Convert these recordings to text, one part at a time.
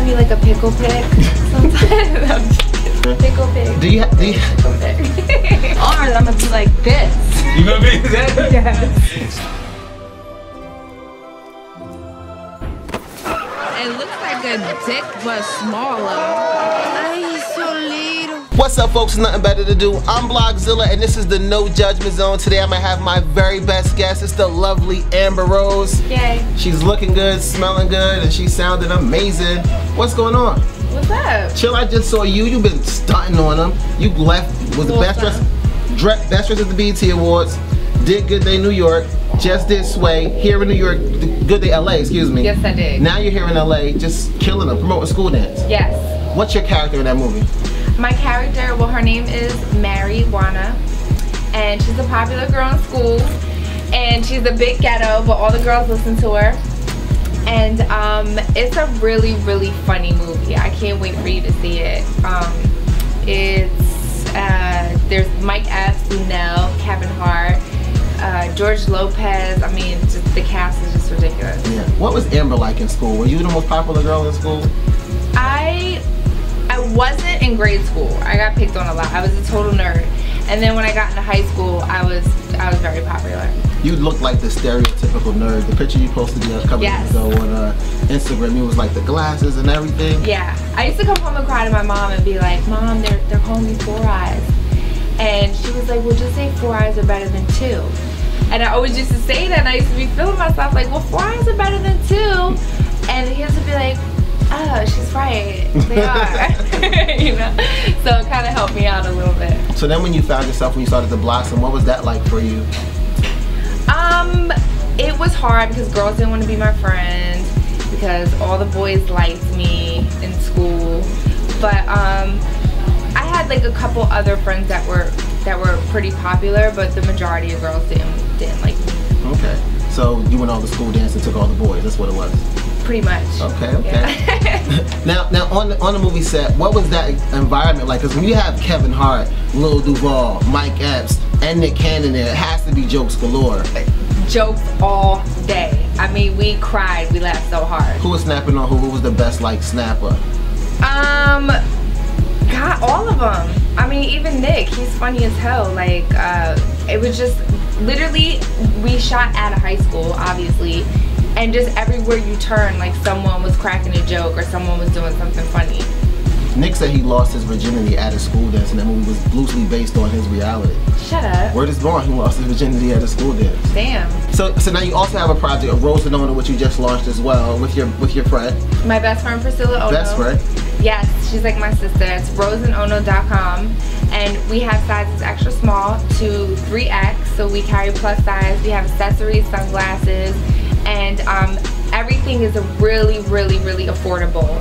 me like a pickle pick sometimes. Pickle pick. Do you pickle pick? Or I'm gonna be like this. You gonna be that? Yes. It looks like a dick but smaller. Ay, so little. What's up, folks? Nothing better to do. I'm Blockzilla, and this is the No Judgment Zone. Today I'm gonna have my very best guest. It's the lovely Amber Rose. Yay. She's looking good, smelling good, and she sounded amazing. What's going on? What's up? Chill, I just saw you. You've been stunting on them. You left, was the best dress at the BET Awards. Did Good Day New York. Just did Sway. Here in New York, Good Day LA, excuse me. Yes, I did. Now you're here in LA, just killing them, promoting school dance. Yes. What's your character in that movie? My character, well, her name is Marijuana, and she's a popular girl in school, and she's a big ghetto, but all the girls listen to her. And it's a really, really funny movie. I can't wait for you to see it. There's Mike Epps, Lunel, Kevin Hart, George Lopez. I mean, just the cast is just ridiculous. Yeah. What was Amber like in school? Were you the most popular girl in school? I wasn't in grade school. I got picked on a lot. I was a total nerd. And then when I got into high school, I was very popular. You looked like the stereotypical nerd. The picture you posted a couple years ago on Instagram, it was like the glasses and everything. Yeah. I used to come home and cry to my mom and be like, Mom, they're calling me 4 eyes. And she was like, well, just say 4 eyes are better than 2. And I always used to say that, and I used to be feeling myself like, well, 4 eyes are better than 2. And he used to be like, oh, she's right, they are. You know, so it kind of helped me out a little bit. So then when you found yourself, when you started to blossom, what was that like for you? It was hard because girls didn't want to be my friend, because all the boys liked me in school. But I had like a couple other friends that were pretty popular, but the majority of girls didn't like me. Okay, so you went all the school dance and took all the boys. That's what it was. Pretty much. Okay, okay. Yeah. now on the movie set, what was that environment like? Because when you have Kevin Hart, Lil Duval, Mike Epps, and Nick Cannon there, it has to be jokes galore. Jokes all day. I mean, we cried, we laughed so hard. Who was snapping on who? Who was the best like snapper? God, all of them. I mean, even Nick, he's funny as hell. Like, it was just literally, we shot out of high school, obviously. And just everywhere you turn, like someone was cracking a joke or someone was doing something funny. Nick said he lost his virginity at a school dance, and that movie was loosely based on his reality. Shut up. Word is born, he lost his virginity at a school dance. Damn. So now you also have a project of Rosa, which you just launched as well with your friend. My best friend Priscilla Ono. Best friend. Yes, she's like my sister. It's roseandono.com, and we have sizes extra small to 3X, so we carry plus size. We have accessories, sunglasses, and everything is really, really, really affordable.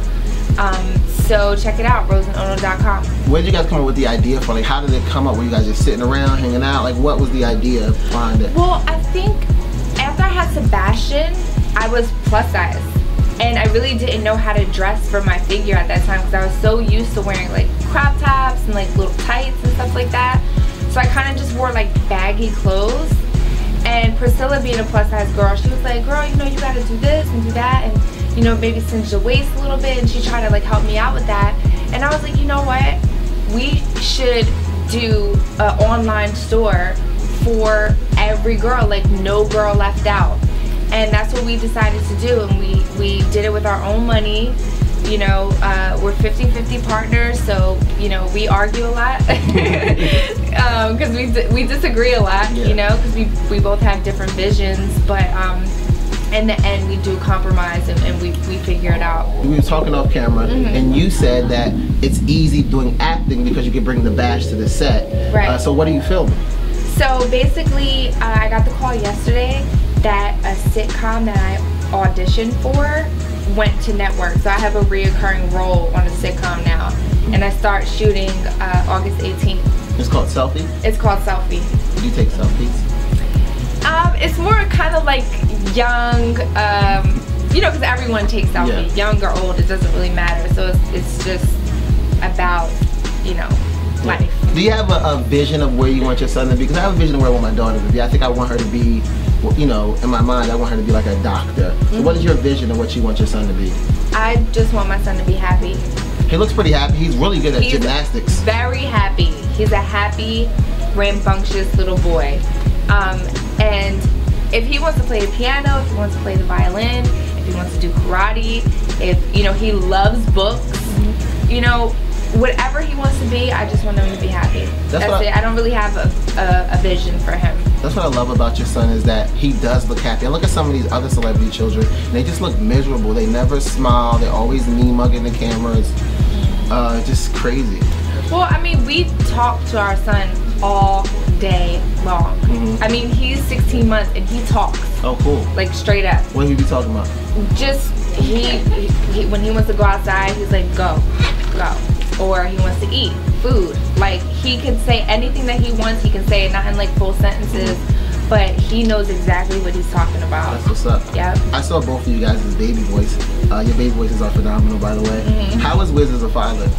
So check it out, roseandono.com. Where did you guys come up with the idea for? Like, how did it come up? Were you guys just sitting around, hanging out? Like, what was the idea behind it? Well, I think after I had Sebastian, I was plus size. And I really didn't know how to dress for my figure at that time, because I was so used to wearing like crop tops and like little tights and stuff like that. So I kind of just wore like baggy clothes. And Priscilla, being a plus size girl, she was like, girl, you know, you gotta do this and do that, and you know, maybe cinch your waist a little bit. And she tried to like help me out with that. And I was like, you know what? We should do an online store for every girl, like no girl left out. And that's what we decided to do, and we did it with our own money. You know, we're 50-50 partners, so you know, we argue a lot because we disagree a lot. Yeah. You know, because we both have different visions, but in the end we do compromise, and we figure it out. We were talking off camera, and you said that it's easy doing acting because you can bring the bash to the set. Right. So what are you filming? So basically, I got the call yesterday that a sitcom that I auditioned for went to network. So I have a reoccurring role on a sitcom now, and I start shooting August 18th. It's called Selfie? It's called Selfie. Do you take selfies? It's more kind of like young, you know, because everyone takes selfies, young or old, it doesn't really matter. So it's just about, you know, life. Do you have a vision of where you want your son to be? Because I have a vision of where I want my daughter to be. I think I want her to be, you know, in my mind, I want her to be like a doctor. So what is your vision of what you want your son to be? I just want my son to be happy. He looks pretty happy. He's really good at gymnastics. Very happy. He's a happy, rambunctious little boy. And if he wants to play the piano, if he wants to play the violin, if he wants to do karate, if, you know, he loves books, you know, whatever he wants to be, I just want him to be happy. That's it. I don't really have a vision for him. That's what I love about your son, is that he does look happy. I look at some of these other celebrity children, and they just look miserable. They never smile. They're always mugging the cameras. Just crazy. Well, I mean, we talk to our son all day long. I mean, he's 16 months and he talks. Oh, cool. Like straight up. What do you be talking about? Just he when he wants to go outside, he's like, go. Or he wants to eat food. Like, he can say anything that he wants. He can say it not in like full sentences, but he knows exactly what he's talking about. That's what's up. Yeah. I saw both of you guys' baby voices. Your baby voices are phenomenal, by the way. How is Wiz as a father?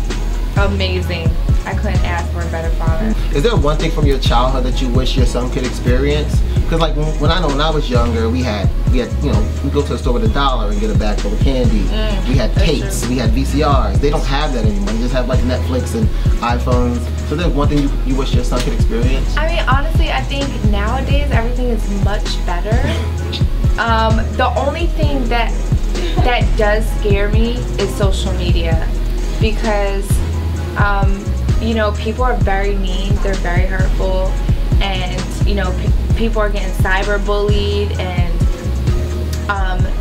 Amazing. I couldn't ask for a better father. Is there one thing from your childhood that you wish your son could experience? Because like when I was younger, we had you know, we go to the store with $1 and get a bag full of candy. We had tapes, we had VCRs. They don't have that anymore. They just have like Netflix and iPhones. So there's one thing you wish your son could experience? I mean, honestly, I think nowadays everything is much better. The only thing that does scare me is social media, because you know, people are very mean, they're very hurtful, and you know, people are getting cyber bullied, and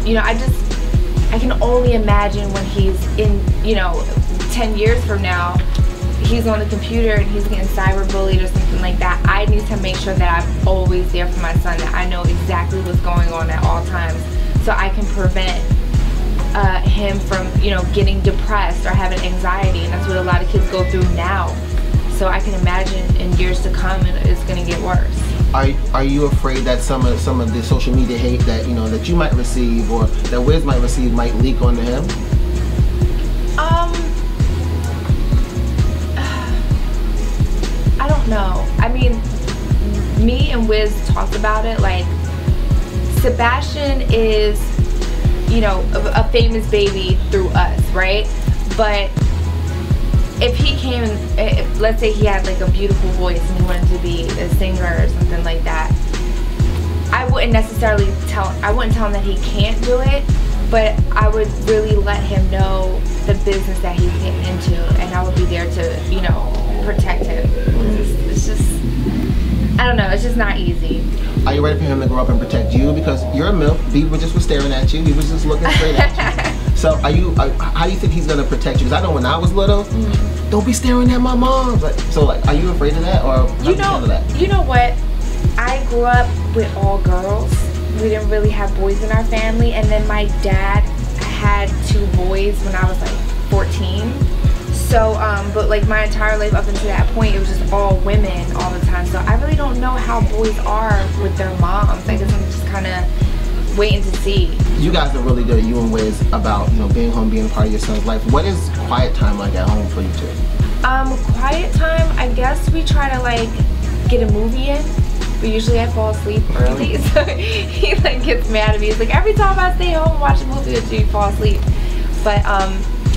you know, I can only imagine when he's in, you know, 10 years from now, he's on the computer and he's getting cyber bullied or something like that. I need to make sure that I'm always there for my son, that I know exactly what's going on at all times, so I can prevent him from, you know, getting depressed or having anxiety, and that's what a lot of kids go through now. So I can imagine in years to come it's going to get worse. Are you afraid that some of the social media hate that, you know, that you might receive or that Wiz might receive might leak onto him? I don't know. I mean, me and Wiz talked about it. Like, Sebastian is, you know, a famous baby through us, right? But if he came, let's say he had like a beautiful voice and he wanted to be a singer or something like that, I wouldn't necessarily tell him that he can't do it, but I would really let him know the business that he's getting into, and I would be there to, you know, protect him. It's just, I don't know, it's just not easy. Are you ready for him to grow up and protect you? Because you're a MILF. Bieber just was staring at you. He was just looking straight at you. So how do you think he's gonna protect you? Because I know when I was little, don't be staring at my mom. So are you afraid of that, or how do you handle that? You know what? I grew up with all girls. We didn't really have boys in our family, and then my dad had 2 boys when I was like 14. So, but like my entire life up until that point, it was just all women all the time. So I really don't know how boys are with their moms. I guess I'm just kind of waiting to see. You guys are really good, you and Wiz, about, you know, being home, being a part of your son's life. What is quiet time like at home for you two? Quiet time, I guess we try to like get a movie in. But usually I fall asleep early, so he like gets mad at me. He's like, every time I stay home and watch a movie with you, you fall asleep. But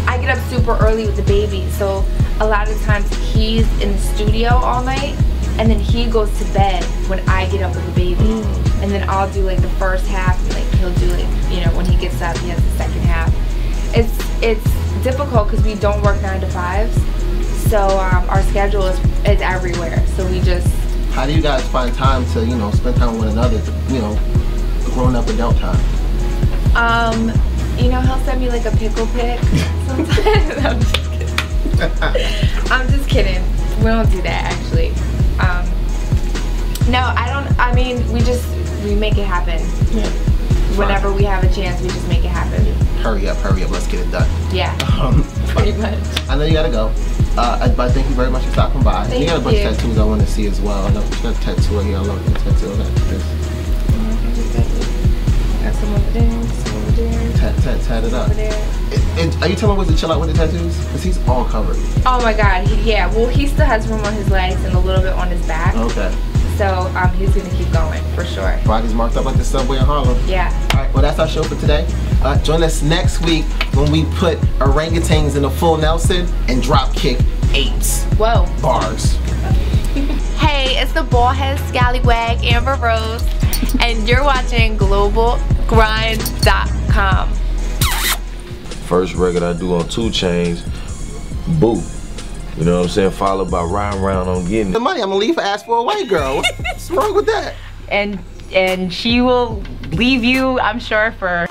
I get up super early with the baby, so a lot of times he's in the studio all night, and then he goes to bed when I get up with the baby. And then I'll do like the first half, and like he'll do like, you know, when he gets up, he has the second half. It's difficult because we don't work 9 to 5s, so our schedule is everywhere. So we just. How do you guys find time to, you know, spend time with one another, to, you know, grown up adult time? You know, he'll send me like a pickle pic sometimes. I'm just kidding. I'm just kidding. We don't do that actually. No, I mean, we make it happen. Yeah. Whenever we have a chance, we just make it happen. Hurry up, let's get it done. Yeah, pretty much. I know you gotta go, but thank you very much for stopping by. You got a bunch of tattoos I want to see as well. I know you got a tattoo here. I love the tattoo. That's Some over there, some over there. Tat it up. Over there. Are you telling Wiz to chill out with the tattoos? Because he's all covered. Oh my god, yeah. Well, he still has room on his legs and a little bit on his back. Okay. So he's gonna keep going for sure. Body's marked up like the subway in Harlem. Yeah. Alright, well that's our show for today. Join us next week when we put orangutans in a full Nelson and drop kick apes. Whoa. Bars. Hey, it's the ballhead scallywag Amber Rose, and you're watching globalgrind.com. First record I do on 2 Chainz, Boo. You know what I'm saying? Followed by Riding Around on Getting The money I'm gonna leave for Ask for a White Girl. What's wrong with that? And she will leave you, I'm sure, for